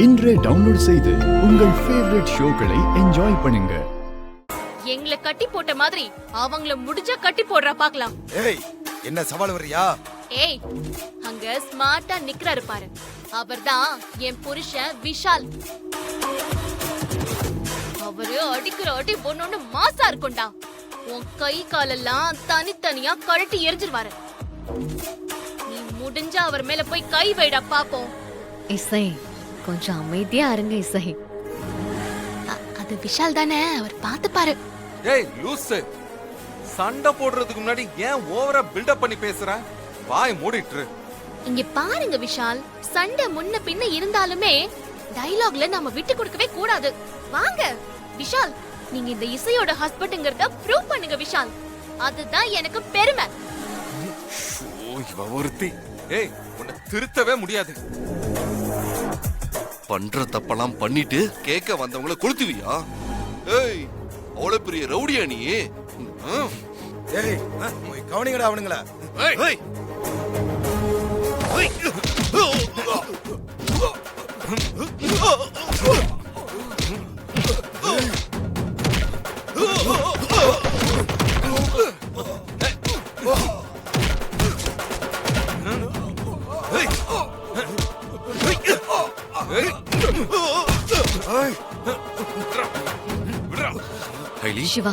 இன்றே டவுன்லோட் செய்து உங்கள் ஃபேவரட் ஷோக்களை என்ஜாய் பண்ணுங்க. எங்களை கட்டி போட்ட மாதிரி அவங்கள முடிஞ்சா கட்டி போடுறா பாக்கலாம். ஏய், என்ன சவால் வர்றியா? ஏய், அங்க ஸ்மார்ட்டா நிக்கறாரு பாரு, அவர்தான் என் புருஷன் விஷால். அவரு அடிக்கிற அடி ஒன்னொன்னு மாசா இருக்கும்டா. உன் கை காலெல்லாம் தனித்தனியா கழட்டி எரிஞ்சிருவாரு. நீ முடிஞ்சா அவர் மேல போய் கை வைடா பாப்போம். இசை, கொஞ்சம் அமைதியா இருங்க இசை. அது விஷால் தானே, அவர் பாத்துப்பாரு. ஏய் லூசு, சண்டை போடுறதுக்கு முன்னாடி ஏன் ஓவரா பில்டப் பண்ணி பேசுற? வாய் மூடிட்டு. இங்க பாருங்க விஷால், சண்டை முன்ன பின்ன இருந்தாலுமே டயலாக்ல நம்ம விட்டு கொடுக்கவே கூடாது. வாங்க விஷால், நீங்க இந்த இசையோட ஹஸ்பண்ட்ங்கறத ப்ரூவ் பண்ணுங்க விஷால். அதுதான் எனக்கு பெருமை. இவ ஒருத்தி. ஏய், உன்னை திருத்தவே முடியாது. பண்ற தப்பெல்லாம் பண்ணிட்டு கேட்க வந்தவங்கள கொளுத்துவியா? ஏய், அவ்வளவு பெரிய ரவுடியா நீ? ஏய், போய் கவனிங்கடா அவனுங்கள. ஏய், ஏய். சிவா,